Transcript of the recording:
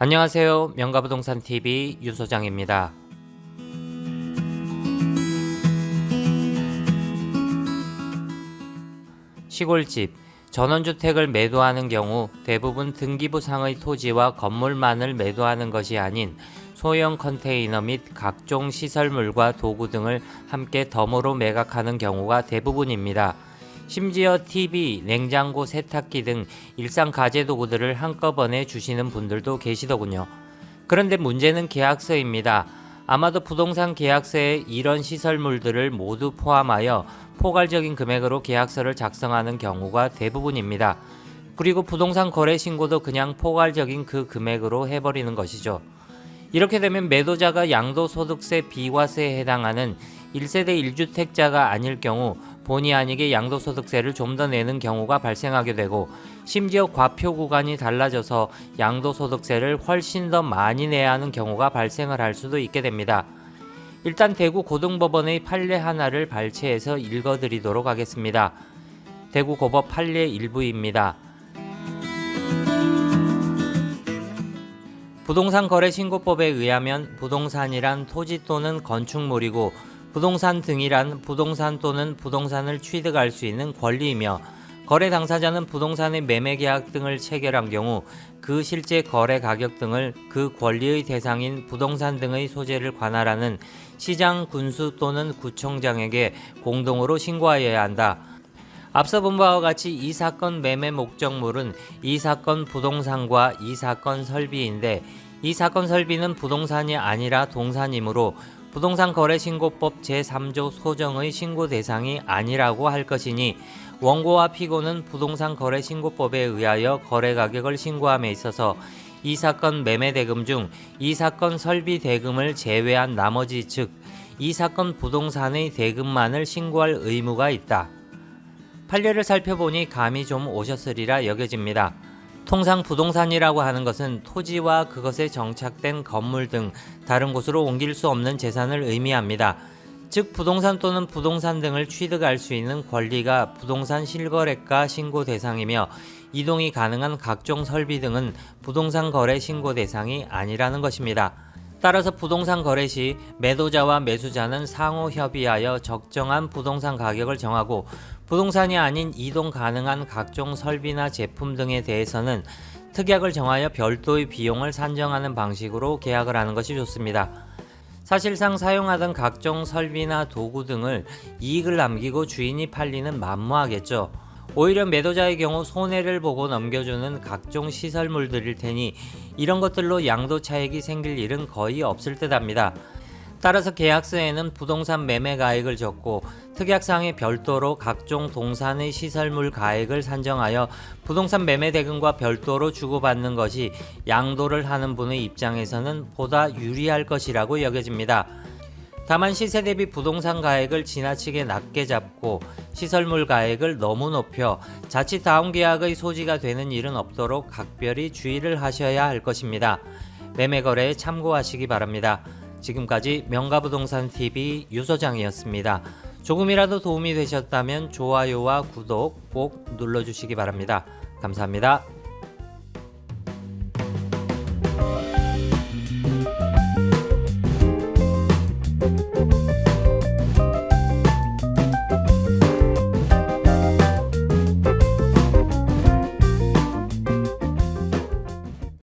안녕하세요. 명가부동산TV 유소장입니다. 시골집, 전원주택을 매도하는 경우 대부분 등기부상의 토지와 건물만을 매도하는 것이 아닌 소형 컨테이너 및 각종 시설물과 도구 등을 함께 덤으로 매각하는 경우가 대부분입니다. 심지어 TV, 냉장고, 세탁기 등 일상 가재도구들을 한꺼번에 주시는 분들도 계시더군요. 그런데 문제는 계약서입니다. 아마도 부동산 계약서에 이런 시설물들을 모두 포함하여 포괄적인 금액으로 계약서를 작성하는 경우가 대부분입니다. 그리고 부동산 거래 신고도 그냥 포괄적인 그 금액으로 해버리는 것이죠. 이렇게 되면 매도자가 양도소득세 비과세에 해당하는 1세대 1주택자가 아닐 경우 본의 아니게 양도소득세를 좀 더 내는 경우가 발생하게 되고, 심지어 과표 구간이 달라져서 양도소득세를 훨씬 더 많이 내야 하는 경우가 발생을 할 수도 있게 됩니다. 일단 대구 고등법원의 판례 하나를 발췌해서 읽어드리도록 하겠습니다. 대구 고법 판례 일부입니다. 부동산 거래 신고법에 의하면 부동산이란 토지 또는 건축물이고, 부동산 등이란 부동산 또는 부동산을 취득할 수 있는 권리이며, 거래 당사자는 부동산의 매매 계약 등을 체결한 경우 그 실제 거래 가격 등을 그 권리의 대상인 부동산 등의 소재를 관할하는 시장, 군수 또는 구청장에게 공동으로 신고하여야 한다. 앞서 본 바와 같이 이 사건 매매 목적물은 이 사건 부동산과 이 사건 설비인데, 이 사건 설비는 부동산이 아니라 동산이므로 부동산 거래신고법 제3조 소정의 신고 대상이 아니라고 할 것이니, 원고와 피고는 부동산 거래신고법에 의하여 거래가격을 신고함에 있어서 이 사건 매매대금 중 이 사건 설비대금을 제외한 나머지, 즉 이 사건 부동산의 대금만을 신고할 의무가 있다. 판례를 살펴보니 감이 좀 오셨으리라 여겨집니다. 통상 부동산이라고 하는 것은 토지와 그것에 정착된 건물 등 다른 곳으로 옮길 수 없는 재산을 의미합니다. 즉 부동산 또는 부동산 등을 취득할 수 있는 권리가 부동산 실거래가 신고 대상이며, 이동이 가능한 각종 설비 등은 부동산 거래 신고 대상이 아니라는 것입니다. 따라서 부동산 거래 시 매도자와 매수자는 상호 협의하여 적정한 부동산 가격을 정하고, 부동산이 아닌 이동 가능한 각종 설비나 제품 등에 대해서는 특약을 정하여 별도의 비용을 산정하는 방식으로 계약을 하는 것이 좋습니다. 사실상 사용하던 각종 설비나 도구 등을 이익을 남기고 주인이 팔리는 만무하겠죠. 오히려 매도자의 경우 손해를 보고 넘겨주는 각종 시설물들일 테니 이런 것들로 양도 차익이 생길 일은 거의 없을 듯합니다. 따라서 계약서에는 부동산 매매 가액을 적고 특약상에 별도로 각종 동산의 시설물 가액을 산정하여 부동산 매매 대금과 별도로 주고받는 것이 양도를 하는 분의 입장에서는 보다 유리할 것이라고 여겨집니다. 다만 시세 대비 부동산 가액을 지나치게 낮게 잡고 시설물 가액을 너무 높여 자칫 다음 계약의 소지가 되는 일은 없도록 각별히 주의를 하셔야 할 것입니다. 매매 거래에 참고하시기 바랍니다. 지금까지 명가부동산TV 유소장이었습니다. 조금이라도 도움이 되셨다면 좋아요와 구독 꼭 눌러주시기 바랍니다. 감사합니다.